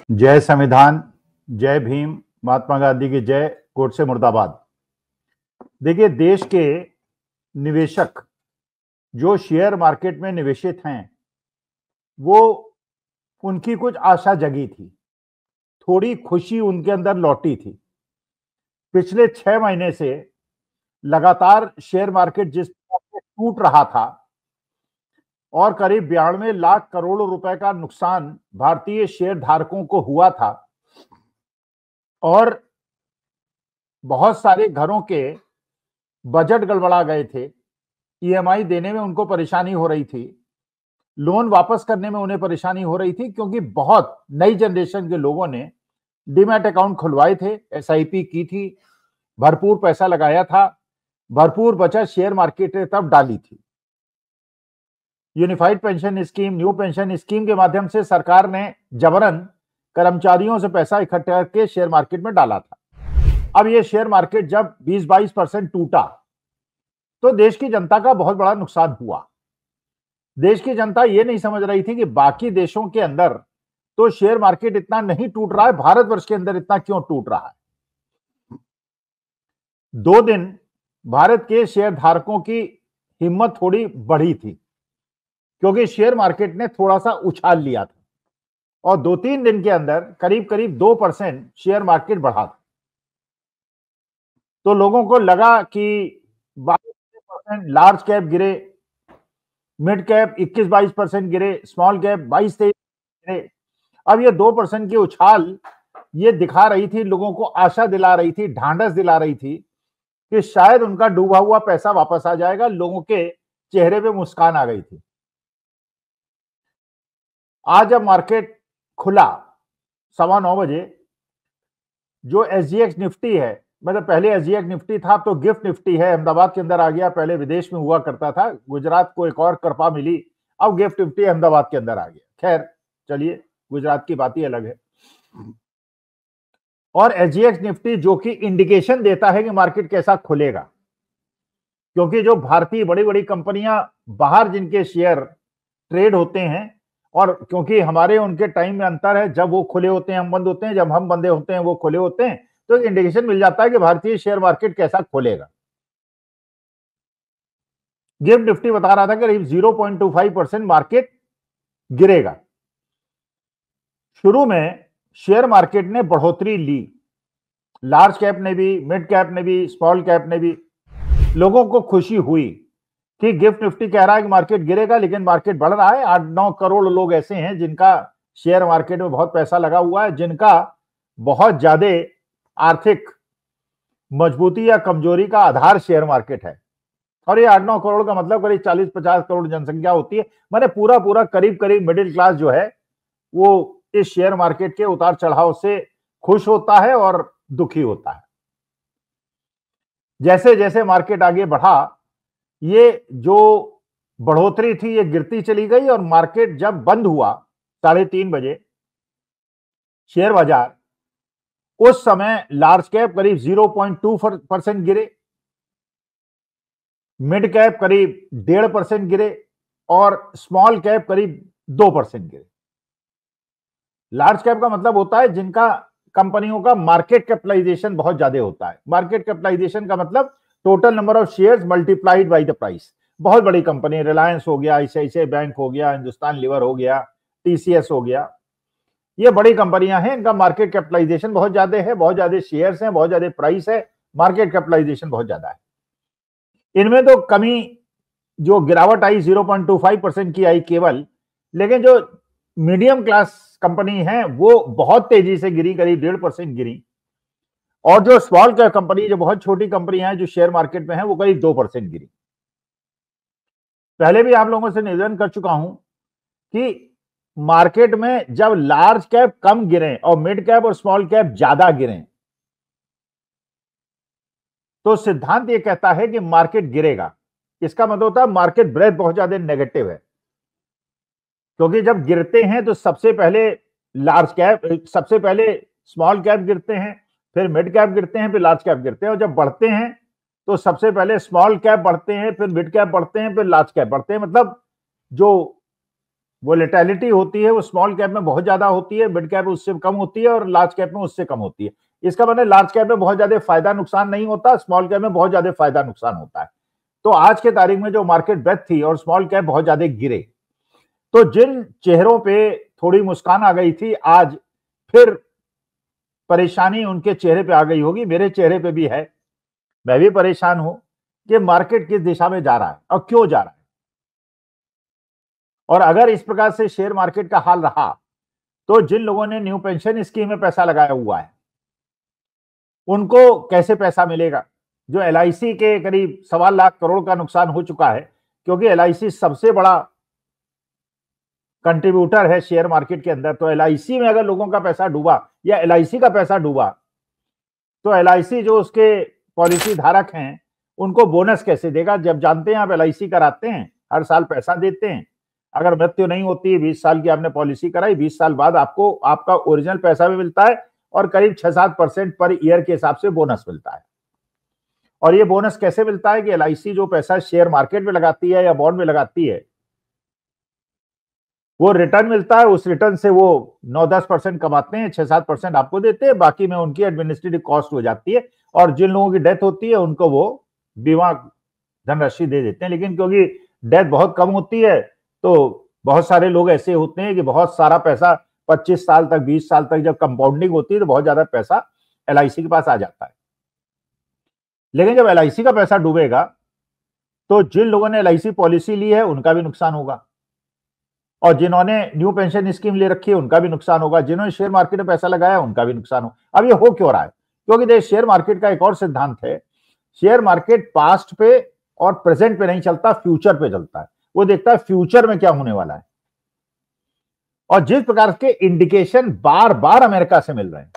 जय संविधान, जय भीम, महात्मा गांधी की जय, कोर्ट से मुर्दाबाद। देखिए, देश के निवेशक जो शेयर मार्केट में निवेशित हैं, वो उनकी कुछ आशा जगी थी, थोड़ी खुशी उनके अंदर लौटी थी। पिछले 6 महीने से लगातार शेयर मार्केट जिस तरह से टूट रहा था और करीब 92 लाख करोड़ रुपए का नुकसान भारतीय शेयर धारकों को हुआ था और बहुत सारे घरों के बजट गड़बड़ा गए थे, ईएमआई देने में उनको परेशानी हो रही थी, लोन वापस करने में उन्हें परेशानी हो रही थी, क्योंकि बहुत नई जनरेशन के लोगों ने डीमैट अकाउंट खुलवाए थे, एसआईपी की थी, भरपूर पैसा लगाया था, भरपूर बचत शेयर मार्केट में तब डाली थी। Unified pension scheme, new pension scheme के माध्यम से सरकार ने जबरन कर्मचारियों से पैसा इकट्ठा करके शेयर मार्केट में डाला था। अब ये शेयर मार्केट जब 20-22% टूटा तो देश की जनता का बहुत बड़ा नुकसान हुआ। देश की जनता ये नहीं समझ रही थी कि बाकी देशों के अंदर तो शेयर मार्केट इतना नहीं टूट रहा है, भारतवर्ष के अंदर इतना क्यों टूट रहा है। 2 दिन भारत के शेयर धारकों की हिम्मत थोड़ी बढ़ी थी, क्योंकि शेयर मार्केट ने थोड़ा सा उछाल लिया था और 2-3 दिन के अंदर करीब करीब 2% शेयर मार्केट बढ़ा था। तो लोगों को लगा कि 22% लार्ज कैप गिरे, मिड कैप 21-22% गिरे, स्मॉल कैप 22-23 गिरे। अब ये 2% की उछाल ये दिखा रही थी, लोगों को आशा दिला रही थी, ढांढस दिला रही थी कि शायद उनका डूबा हुआ पैसा वापस आ जाएगा। लोगों के चेहरे पे मुस्कान आ गई थी। आज जब मार्केट खुला 9:15 बजे, जो एसजीएक्स निफ्टी है, मतलब पहले एसजीएक्स निफ्टी था, अब तो गिफ्ट निफ्टी है, अहमदाबाद के अंदर आ गया। पहले विदेश में हुआ करता था, गुजरात को एक और कृपा मिली, अब गिफ्ट निफ्टी अहमदाबाद के अंदर आ गया। खैर चलिए, गुजरात की बात ही अलग है। और एसजीएक्स निफ्टी जो कि इंडिकेशन देता है कि मार्केट कैसा खुलेगा, क्योंकि जो भारतीय बड़ी बड़ी कंपनियां बाहर जिनके शेयर ट्रेड होते हैं, और क्योंकि हमारे उनके टाइम में अंतर है, जब वो खुले होते हैं हम बंद होते हैं, जब हम बंदे होते हैं वो खुले होते हैं, तो एक इंडिकेशन मिल जाता है कि भारतीय शेयर मार्केट कैसा खुलेगा। गिफ्ट निफ्टी बता रहा था कि करीब 0.25% मार्केट गिरेगा। शुरू में शेयर मार्केट ने बढ़ोतरी ली, लार्ज कैप ने भी, मिड कैप ने भी, स्मॉल कैप ने भी। लोगों को खुशी हुई कि गिफ्ट निफ्टी कह रहा है कि मार्केट गिरेगा, लेकिन मार्केट बढ़ रहा है। 8-9 करोड़ लोग ऐसे हैं जिनका शेयर मार्केट में बहुत पैसा लगा हुआ है, जिनका बहुत ज्यादा आर्थिक मजबूती या कमजोरी का आधार शेयर मार्केट है। और ये 8-9 करोड़ का मतलब करीब 40-50 करोड़ जनसंख्या होती है। मैंने पूरा पूरा करीब करीब मिडिल क्लास जो है वो इस शेयर मार्केट के उतार चढ़ाव से खुश होता है और दुखी होता है। जैसे जैसे मार्केट आगे बढ़ा, ये जो बढ़ोतरी थी ये गिरती चली गई, और मार्केट जब बंद हुआ 3:30 बजे शेयर बाजार, उस समय लार्ज कैप करीब 0.2% गिरे, मिड कैप करीब 1.5% गिरे और स्मॉल कैप करीब 2% गिरे। लार्ज कैप का मतलब होता है जिनका कंपनियों का मार्केट कैपिटलाइजेशन बहुत ज्यादा होता है। मार्केट कैपिटलाइजेशन का मतलब total number of shares multiplied by the price. बहुत बड़ी कंपनी, रिलायंस हो गया, आईसीआईसीआई बैंक हो गया, हिंदुस्तान लीवर हो गया, टीसीएस हो गया, ये बड़ी कंपनियां हैं, इनका मार्केट कैपिटलाइजेशन बहुत ज्यादा है, बहुत ज्यादा शेयर्स हैं, बहुत ज्यादा प्राइस है, मार्केट कैपिटलाइजेशन बहुत ज्यादा है। इनमें तो कमी, जो गिरावट आई 0.25% की आई केवल, लेकिन जो मीडियम क्लास कंपनी है वो बहुत तेजी से गिरी, करीब 1.5% गिरी, और जो स्मॉल कैप कंपनी, जो बहुत छोटी कंपनियां हैं जो शेयर मार्केट में है, वो करीब 2% गिरी। पहले भी आप लोगों से निवेदन कर चुका हूं कि मार्केट में जब लार्ज कैप कम गिरे और मिड कैप और स्मॉल कैप ज्यादा गिरे, तो सिद्धांत ये कहता है कि मार्केट गिरेगा। इसका मतलब होता है मार्केट ब्रेथ बहुत ज्यादा नेगेटिव है, क्योंकि जब गिरते हैं तो सबसे पहले लार्ज कैप, सबसे पहले स्मॉल कैप गिरते हैं, फिर मिड कैप गिरते हैं, फिर लार्ज कैप गिरते हैं, और जब बढ़ते हैं तो सबसे पहले स्मॉल कैप बढ़ते हैं, फिर मिड कैप बढ़ते हैं, फिर लार्ज कैप बढ़ते हैं। मतलब जो वोलेटिलिटी होती है वो स्मॉल कैप में बहुत ज्यादा होती है, मिड कैप उससे कम होती है और लार्ज कैप में उससे कम होती है। इसका मतलब लार्ज कैप में बहुत ज्यादा फायदा नुकसान नहीं होता, स्मॉल कैप में बहुत ज्यादा फायदा नुकसान होता है। तो आज के तारीख में जो मार्केट ब्रेथ थी और स्मॉल कैप बहुत ज्यादा गिरे, तो जिन चेहरों पे थोड़ी मुस्कान आ गई थी, आज फिर परेशानी उनके चेहरे पे आ गई होगी। मेरे चेहरे पे भी है, मैं भी परेशान हूं कि मार्केट किस दिशा में जा रहा है और क्यों जा रहा है। और अगर इस प्रकार से शेयर मार्केट का हाल रहा तो जिन लोगों ने न्यू पेंशन स्कीम में पैसा लगाया हुआ है उनको कैसे पैसा मिलेगा। जो एलआईसी के करीब 1.25 करोड़ का नुकसान हो चुका है, क्योंकि एलआईसी सबसे बड़ा कंट्रीब्यूटर है शेयर मार्केट के अंदर। तो एलआईसी में अगर लोगों का पैसा डूबा या एलआईसी का पैसा डूबा तो एलआईसी जो उसके पॉलिसी धारक हैं उनको बोनस कैसे देगा, जब जानते हैं आप एलआईसी कराते हैं हर साल पैसा देते हैं, अगर मृत्यु नहीं होती है 20 साल की आपने पॉलिसी कराई, 20 साल बाद आपको आपका ओरिजिनल पैसा भी मिलता है और करीब 6-7% पर ईयर के हिसाब से बोनस मिलता है। और ये बोनस कैसे मिलता है कि एलआईसी जो पैसा शेयर मार्केट में लगाती है या बॉन्ड में लगाती है वो रिटर्न मिलता है, उस रिटर्न से वो 9-10% कमाते हैं, 6-7% आपको देते हैं, बाकी में उनकी एडमिनिस्ट्रेटिव कॉस्ट हो जाती है। और जिन लोगों की डेथ होती है उनको वो बीमा धनराशि दे देते हैं। लेकिन क्योंकि डेथ बहुत कम होती है तो बहुत सारे लोग ऐसे होते हैं कि बहुत सारा पैसा 25 साल तक 20 साल तक जब कंपाउंडिंग होती है तो बहुत ज्यादा पैसा एलआईसी के पास आ जाता है। लेकिन जब एलआईसी का पैसा डूबेगा तो जिन लोगों ने एलआईसी पॉलिसी ली है उनका भी नुकसान होगा, और जिन्होंने न्यू पेंशन स्कीम ले रखी है उनका भी नुकसान होगा, जिन्होंने शेयर मार्केट में पैसा लगाया उनका भी नुकसान होगा। अब ये हो क्यों रहा है? क्योंकि देखिए शेयर मार्केट का एक और सिद्धांत है, शेयर मार्केट पास्ट पे और प्रेजेंट पे नहीं चलता, फ्यूचर पे चलता है। वो देखता है फ्यूचर में क्या होने वाला है, और जिस प्रकार के इंडिकेशन बार बार अमेरिका से मिल रहे हैं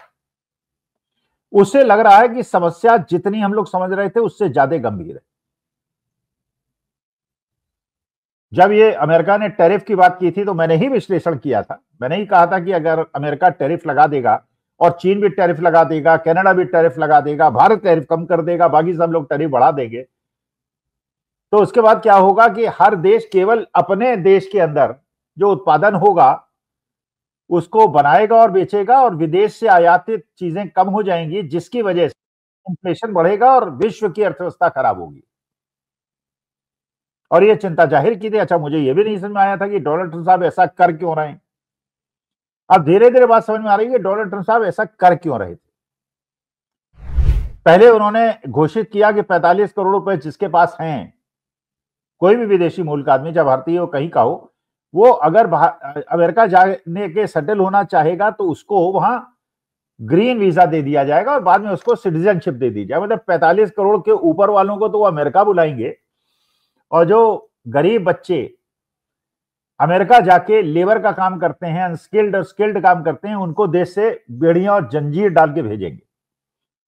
उससे लग रहा है कि समस्या जितनी हम लोग समझ रहे थे उससे ज्यादा गंभीर है। जब ये अमेरिका ने टैरिफ की बात की थी तो मैंने ही विश्लेषण किया था, मैंने ही कहा था कि अगर अमेरिका टैरिफ लगा देगा और चीन भी टैरिफ लगा देगा, कनाडा भी टैरिफ लगा देगा, भारत टैरिफ कम कर देगा, बाकी सब लोग टैरिफ बढ़ा देंगे, तो उसके बाद क्या होगा कि हर देश केवल अपने देश के अंदर जो उत्पादन होगा उसको बनाएगा और बेचेगा, और विदेश से आयातित चीजें कम हो जाएंगी, जिसकी वजह से इन्फ्लेशन बढ़ेगा और विश्व की अर्थव्यवस्था खराब होगी। और ये चिंता जाहिर की थी। अच्छा, मुझे ये भी नहीं समझ में आया था कि डोनाल्ड ट्रंप साहब ऐसा कर क्यों रहे हैं। अब धीरे धीरे बात समझ में आ रही है डोनाल्ड ट्रंप साहब ऐसा कर क्यों रहे थे। पहले उन्होंने घोषित किया कि 45 करोड़ रुपए जिसके पास हैं, कोई भी विदेशी मूल का आदमी, चाहे भारतीय हो कहीं का हो, वो अगर अमेरिका जाने के सेटल होना चाहेगा तो उसको वहां ग्रीन वीजा दे दिया जाएगा और बाद में उसको सिटीजनशिप दे दी जाए। मतलब 45 करोड़ के ऊपर वालों को तो वो अमेरिका बुलाएंगे, और जो गरीब बच्चे अमेरिका जाके लेबर का काम करते हैं, अनस्किल्ड और स्किल्ड काम करते हैं, उनको देश से बेड़ियां और जंजीर डाल के भेजेंगे।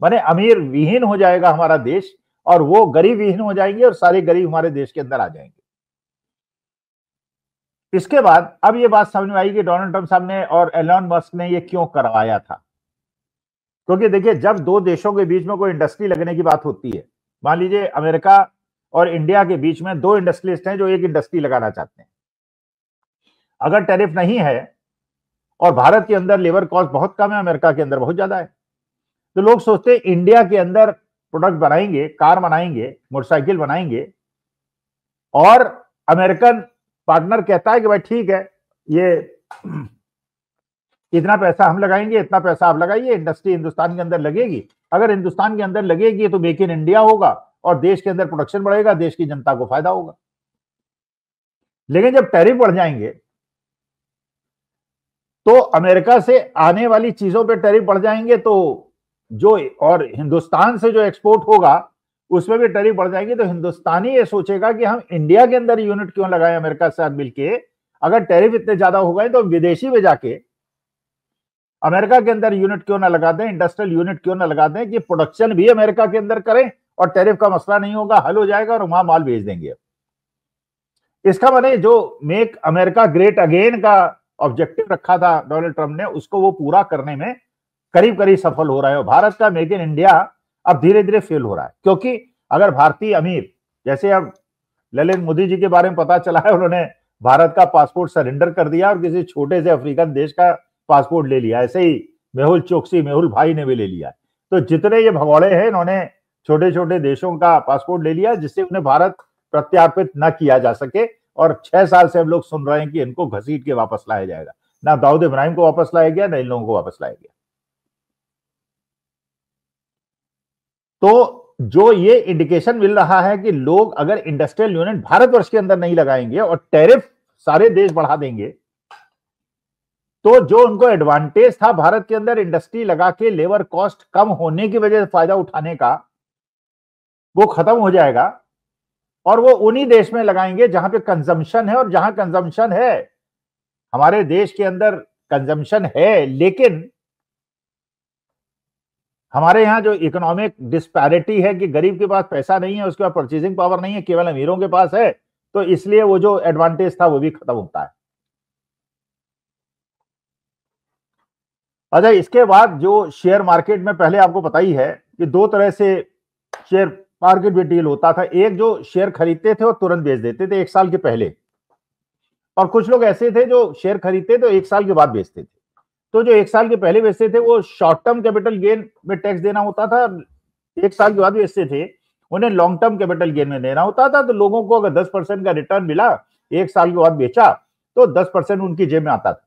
माने अमीर विहीन हो जाएगा हमारा देश और वो गरीब विहीन हो जाएंगे और सारे गरीब हमारे देश के अंदर आ जाएंगे। इसके बाद अब ये बात समझ में आई कि डोनाल्ड ट्रंप साहब ने और एलन मस्क ने ये क्यों करवाया था। क्योंकि देखिए जब दो देशों के बीच में कोई इंडस्ट्री लगने की बात होती है, मान लीजिए अमेरिका और इंडिया के बीच में दो इंडस्ट्रियलिस्ट हैं जो एक इंडस्ट्री लगाना चाहते हैं, अगर टैरिफ नहीं है और भारत के अंदर लेबर कॉस्ट बहुत कम है, अमेरिका के अंदर बहुत ज्यादा है, तो लोग सोचते हैं इंडिया के अंदर प्रोडक्ट बनाएंगे, कार बनाएंगे, मोटरसाइकिल बनाएंगे, और अमेरिकन पार्टनर कहता है कि भाई ठीक है, ये इतना पैसा हम लगाएंगे, इतना पैसा आप लगाइए, इंडस्ट्री हिंदुस्तान के अंदर लगेगी। अगर हिंदुस्तान के अंदर लगेगी तो मेक इन इंडिया होगा और देश के अंदर प्रोडक्शन बढ़ेगा, देश की जनता को फायदा होगा। लेकिन जब टैरिफ बढ़ जाएंगे तो अमेरिका से आने वाली चीजों पे टैरिफ बढ़ जाएंगे, तो जो और हिंदुस्तान से जो एक्सपोर्ट होगा उसमें भी टैरिफ बढ़ जाएंगे, तो हिंदुस्तानी ये सोचेगा कि हम इंडिया के अंदर यूनिट क्यों लगाएं अमेरिका से साथ मिलके। अगर टैरिफ इतने ज्यादा हो गए तो विदेशी में जाके अमेरिका के अंदर यूनिट क्यों ना लगा दें, इंडस्ट्रियल यूनिट क्यों ना लगा दें कि प्रोडक्शन भी अमेरिका के अंदर करें और टैरिफ का मसला नहीं होगा, हल हो जाएगा और वहां माल भेज देंगे। इसका मतलब जो मेक अमेरिका ग्रेट अगेन का ऑब्जेक्टिव रखा था डोनाल्ड ट्रंप ने, उसको वो पूरा करने में करीब करीब सफल हो रहा है। भारत का मेक इन इंडिया अब धीरे धीरे फेल हो रहा है, क्योंकि अगर भारतीय अमीर, जैसे अब ललित मोदी जी के बारे में पता चला है, उन्होंने भारत का पासपोर्ट सरेंडर कर दिया और किसी छोटे से अफ्रीकन देश का पासपोर्ट ले लिया। ऐसे ही मेहुल चोकसी, मेहुल भाई ने भी ले लिया। तो जितने ये भगौड़े हैं, इन्होंने छोटे छोटे देशों का पासपोर्ट ले लिया जिससे उन्हें भारत प्रत्यार्पित न किया जा सके। और 6 साल से हम लोग सुन रहे हैं कि इनको घसीट के वापस लाया जाएगा। ना दाऊद इब्राहिम को वापस लाया गया, ना इन लोगों को वापस लाया गया। तो जो ये इंडिकेशन मिल रहा है कि लोग अगर इंडस्ट्रियल यूनिट भारतवर्ष के अंदर नहीं लगाएंगे और टैरिफ सारे देश बढ़ा देंगे, तो जो उनको एडवांटेज था भारत के अंदर इंडस्ट्री लगा के लेबर कॉस्ट कम होने की वजह से फायदा उठाने का, वो खत्म हो जाएगा। और वो उन्हीं देश में लगाएंगे जहां पे कंजम्पशन है। और जहां कंजम्पशन है, हमारे देश के अंदर कंजम्पशन है, लेकिन हमारे यहाँ जो इकोनॉमिक डिस्पैरिटी है कि गरीब के पास पैसा नहीं है, उसके पास परचेजिंग पावर नहीं है, केवल अमीरों के पास है, तो इसलिए वो जो एडवांटेज था वो भी खत्म होता है। अच्छा, इसके बाद जो शेयर मार्केट में पहले आपको पता ही है कि दो तरह से शेयर मार्केट में डील होता था। एक जो शेयर खरीदते थे और तुरंत बेच देते थे 1 साल के पहले, और कुछ लोग ऐसे थे जो शेयर खरीदते तो 1 साल के बाद बेचते थे। तो जो 1 साल के पहले बेचते थे वो शॉर्ट टर्म कैपिटल गेन में टैक्स देना होता था। 1 साल के बाद बेचते थे, उन्हें लॉन्ग टर्म कैपिटल गेन में देना होता था। तो लोगों को अगर 10% का रिटर्न मिला, 1 साल के बाद बेचा, तो 10% उनकी जेब में आता था।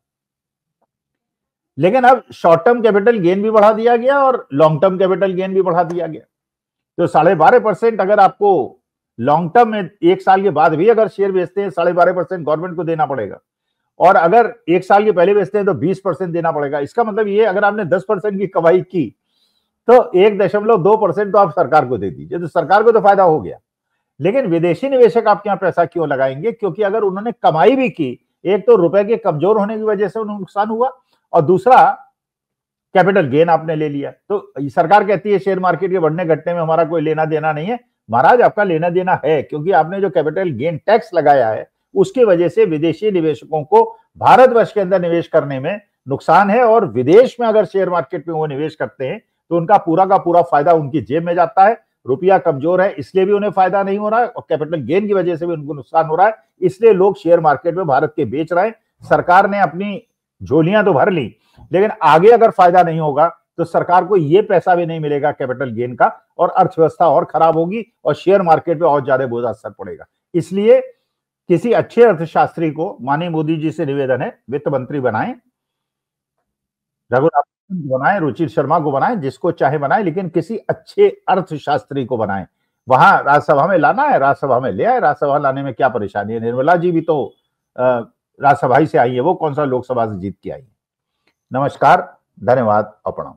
लेकिन अब शॉर्ट टर्म कैपिटल गेन भी बढ़ा दिया गया और लॉन्ग टर्म कैपिटल गेन भी बढ़ा दिया गया। तो 12.5% अगर आपको लॉन्ग टर्म में 1 साल के बाद भी अगर शेयर बेचते हैं, 12.5% गवर्नमेंट को देना पड़ेगा। और अगर 1 साल के पहले बेचते हैं तो 20% देना पड़ेगा। इसका मतलब ये, अगर आपने 10% की कमाई की तो 1.2% तो आप सरकार को दे दीजिए, तो सरकार को तो फायदा हो गया। लेकिन विदेशी निवेशक आपके यहाँ पैसा क्यों लगाएंगे? क्योंकि अगर उन्होंने कमाई भी की, एक तो रुपए के कमजोर होने की वजह से उन्हें नुकसान हुआ, और दूसरा कैपिटल गेन आपने ले लिया। तो सरकार कहती है शेयर मार्केट के बढ़ने घटने में हमारा कोई लेना देना नहीं है। महाराज, आपका लेना देना है, क्योंकि आपने जो कैपिटल गेन टैक्स लगाया है उसकी वजह से विदेशी निवेशकों को भारतवर्ष के अंदर निवेश करने में नुकसान है। और विदेश में अगर शेयर मार्केट में वो निवेश करते हैं तो उनका पूरा का पूरा फायदा उनकी जेब में जाता है। रुपया कमजोर है इसलिए भी उन्हें फायदा नहीं हो रहा है, और कैपिटल गेन की वजह से भी उनको नुकसान हो रहा है। इसलिए लोग शेयर मार्केट में भारत के बेच रहे हैं। सरकार ने अपनी झोलियां तो भर ली, लेकिन आगे अगर फायदा नहीं होगा तो सरकार को यह पैसा भी नहीं मिलेगा कैपिटल गेन का, और अर्थव्यवस्था और खराब होगी और शेयर मार्केट पे और ज्यादा बुरा असर पड़ेगा। इसलिए किसी अच्छे अर्थशास्त्री को, माननीय मोदी जी से निवेदन है, वित्त मंत्री बनाएं, रघुनाथ को बनाएं, रुचिर शर्मा को बनाएं, जिसको चाहे बनाएं, लेकिन किसी अच्छे अर्थशास्त्री को बनाएं। वहां राज्यसभा में लाना है, राज्यसभा में ले आए। राज्यसभा लाने में क्या परेशानी है? निर्मला जी भी तो राज्यसभा से आई है, वो कौन सा लोकसभा से जीत के आई है। नमस्कार, धन्यवाद और प्रणाम।